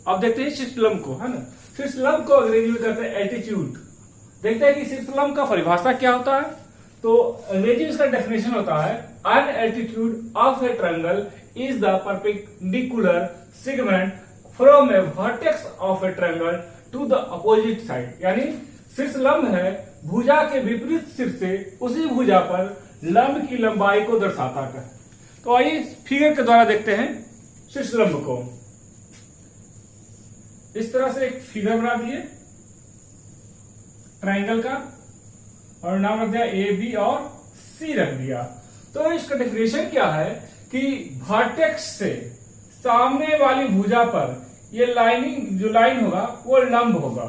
अब देखते हैं शीर्ष लंब को, है ना। शीर्ष लंब को अंग्रेजी में कहते हैं एल्टीट्यूड। देखते हैं कि शीर्ष लंब का परिभाषा क्या होता है। तो अंग्रेजी में इसका डेफिनेशन होता है an altitude of a triangle is the perpendicular segment from a vertex of a triangle to the opposite side. यानी शीर्ष लंब है भुजा के विपरीत सिर से उसी भुजा पर लंब की लंबाई को दर्शाता है। तो आइए फिगर के द्वारा देखते हैं शीर्ष लंब को। इस तरह से एक फिगर बना दिए ट्रायंगल का और नाम रख दिया ए बी और सी रख दिया। तो इसका डेफिनेशन क्या है कि वर्टेक्स से सामने वाली भुजा पर ये लाइनिंग जो लाइन होगा वो लंब होगा।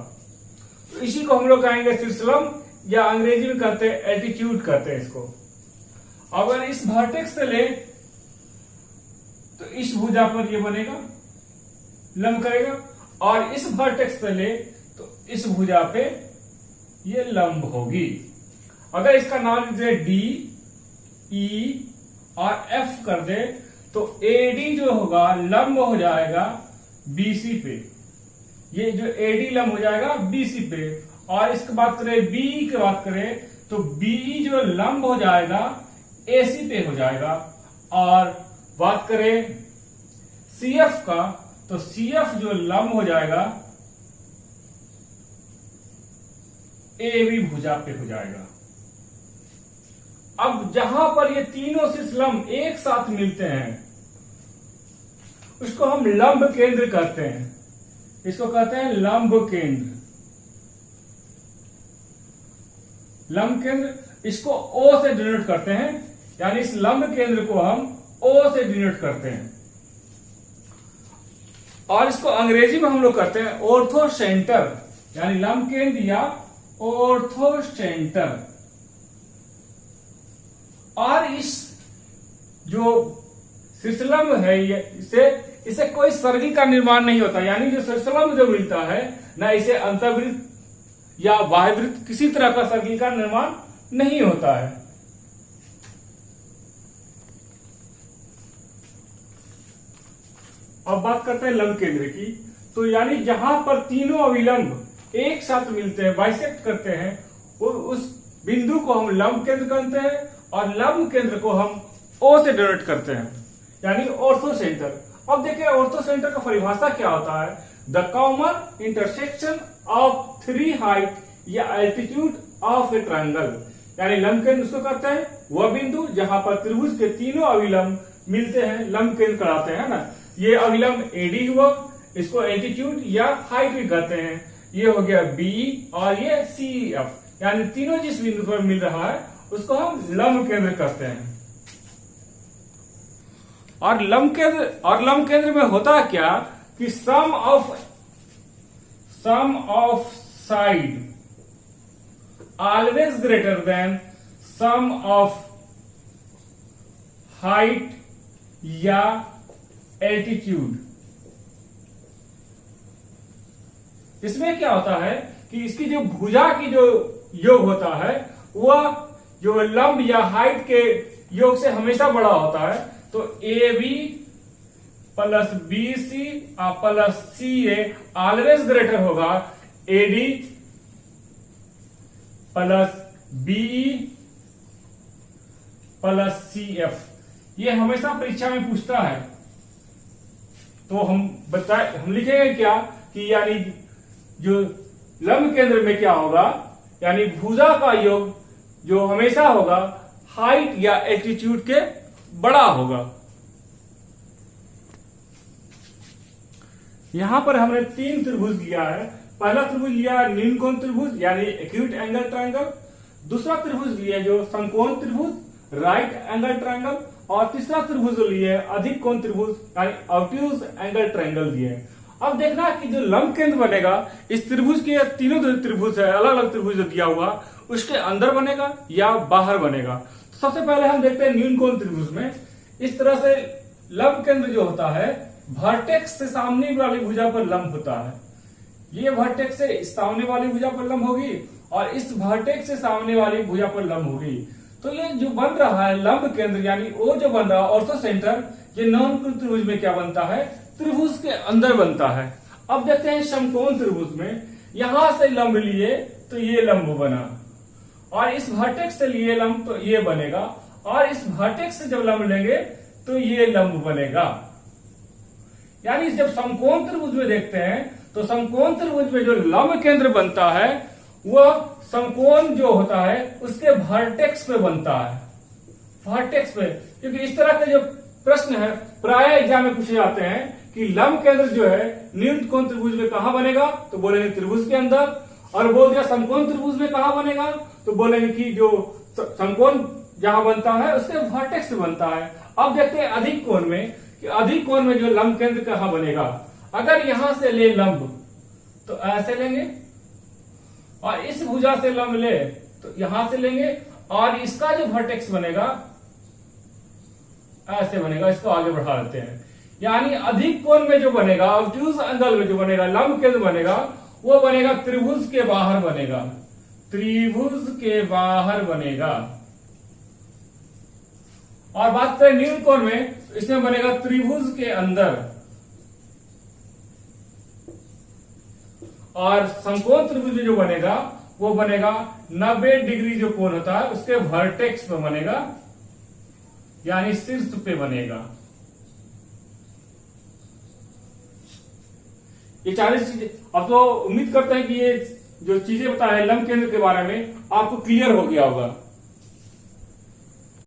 तो इसी को हम लोग कहेंगे शीर्ष लंब या अंग्रेजी में कहते हैं एल्टीट्यूड कहते हैं इसको। अगर इस वर्टेक्स से ले तो इस भुजा पर ये बनेगा लंब करेगा और इस वर्टेक्स से ले तो इस भुजा पे ये लंब होगी। अगर इसका नाम दे डी ई और एफ कर दे तो एडी जो होगा लंब हो जाएगा बीसी पे। ये जो एडी लंब हो जाएगा बीसी पे। और इसकी बात करें बी की बात करें तो बी जो लंब हो जाएगा एसी पे हो जाएगा। और बात करें सीएफ का तो सीएफ जो लंब हो जाएगा एबी भुजा पे हो जाएगा। अब जहां पर ये तीनों शीर्ष लंब एक साथ मिलते हैं उसको हम लंब केंद्र कहते हैं। इसको कहते हैं लंब केंद्र। लंब केंद्र इसको ओ से डिनोट करते हैं। यानी इस लंब केंद्र को हम ओ से डिनोट करते हैं और इसको अंग्रेजी में हम लोग करते हैं ऑर्थो सेंटर। यानी लंब केंद्र या ऑर्थो सेंटर। और इस जो शीर्षलंब है इसे कोई सर्किल का निर्माण नहीं होता। यानी जो शीर्षलंब जो मिलता है ना इसे अंतर्वृत्त या बाह्यवृत्त किसी तरह का सर्किल का निर्माण नहीं होता है। अब बात करते हैं लंब केंद्र की। तो यानी जहां पर तीनों अविलंब एक साथ मिलते हैं बाइसेक्ट करते हैं उस बिंदु को हम लंब केंद्र कहते हैं और लंब केंद्र को हम ओ से डिनोट करते हैं यानी ऑर्थो सेंटर। अब देखिए ऑर्थो सेंटर का परिभाषा क्या होता है। The common intersection of three height या एल्टीट्यूड ऑफ ए ट्रायंगल। यानी लंब केंद्र उसको कहते हैं वह बिंदु जहां पर त्रिभुज के तीनों अविलंब मिलते हैं लंब केंद्र कहलाते हैं ना। ये अविलंब एडी हुआ, इसको एल्टीट्यूड या हाइट भी कहते हैं। ये हो गया बी और ये सी एफ। यानी तीनों जिस बिंदु पर मिल रहा है उसको हम लंब केंद्र कहते हैं। और लंब केंद्र में होता क्या कि sum of side always greater than sum of height या एल्टीट्यूड। इसमें क्या होता है कि इसकी जो भुजा की जो योग होता है वह जो लंब या हाइट के योग से हमेशा बड़ा होता है। तो a b plus b c plus c a always greater होगा a d plus b e plus c f. ये हमेशा परीक्षा में पूछता है। तो हम लिखेंगे क्या कि यानी जो लंब केंद्र में क्या होगा यानी भुजा का योग जो हमेशा होगा हाइट या एल्टीट्यूड के बड़ा होगा। यहां पर हमने तीन त्रिभुज लिया है। पहला त्रिभुज लिया निम्न कोण त्रिभुज यानी एक्यूट एंगल ट्रायंगल। दूसरा त्रिभुज लिया जो समकोण त्रिभुज राइट एंगल ट्रायंगल। और तीसरा त्रिभुज लिए अधिक कोण त्रिभुज यानी ऑब्ट्यूज एंगल ट्रायंगल दिए। अब देखना कि जो लंब केंद्र बनेगा इस त्रिभुज के तीनों त्रिभुज है अलग अलग त्रिभुज जो दिया हुआ उसके अंदर बनेगा या बाहर बनेगा। तो सबसे पहले हम देखते हैं न्यून कोण त्रिभुज में इस तरह से लंब केंद्र जो होता है वर्टेक्स से सामने वाली भुजा पर लंब होता है। ये वर्टेक्स से सामने वाली भुजा पर लंब होगी और इस वर्टेक्स से सामने वाली भुजा पर लंब होगी। तो ये जो बन रहा है लंब केंद्र यानी ओ जो बन रहा है ऑर्थो सेंटर ये नॉन त्रिभुज में क्या बनता है त्रिभुज के अंदर बनता है। अब देखते हैं समकोण त्रिभुज में, यहां से लंब लिए तो ये लंब बना, और इस वर्टेक्स से लिए लंब तो ये बनेगा, और इस वर्टेक्स से जब लंब लेंगे तो ये लंब बनेगा। यानी जब समकोण त्रिभुज में देखते हैं तो समकोण त्रिभुज में जो लंब केंद्र बनता है वह समकोण जो होता है उसके वर्टेक्स पे बनता है, वर्टेक्स पे। क्योंकि इस तरह के जो प्रश्न है प्राय एग्जाम में पूछे जाते हैं कि लंब केंद्र जो है नियुक्त कोण त्रिभुज में कहां बनेगा, तो बोलेंगे त्रिभुज के अंदर, और बोल दिया समकोण त्रिभुज में कहां बनेगा, तो बोलेंगे कि जो समकोण जहां बनता है उसके वर्टेक्स पे बनता है। अब देखते हैं अधिक कोण में कि अधिक कोण में जो लंब केंद्र कहां बनेगा। अगर यहां से ले लंब तो ऐसे लेंगे, और इस भुजा से लंब ले तो यहां से लेंगे, और इसका जो वर्टेक्स बनेगा ऐसे बनेगा। इसको आगे बढ़ा देते हैं। यानी अधिक कोण में जो बनेगा, ऑब्ट्यूज एंगल में जो बनेगा लंब केंद्र बनेगा, वो बनेगा त्रिभुज के बाहर बनेगा, त्रिभुज के बाहर बनेगा। और बात करें न्यून कोण में, इसमें बनेगा त्रिभुज के अंदर, और समकोण त्रिभुज में जो बनेगा वो बनेगा 90 डिग्री जो कोण होता है उसके वर्टेक्स पे बनेगा, यानी शीर्ष पे बनेगा। ये 40 चीजें। अब तो उम्मीद करते हैं कि ये जो चीजें बताए लंब केंद्र के बारे में आपको क्लियर हो गया होगा।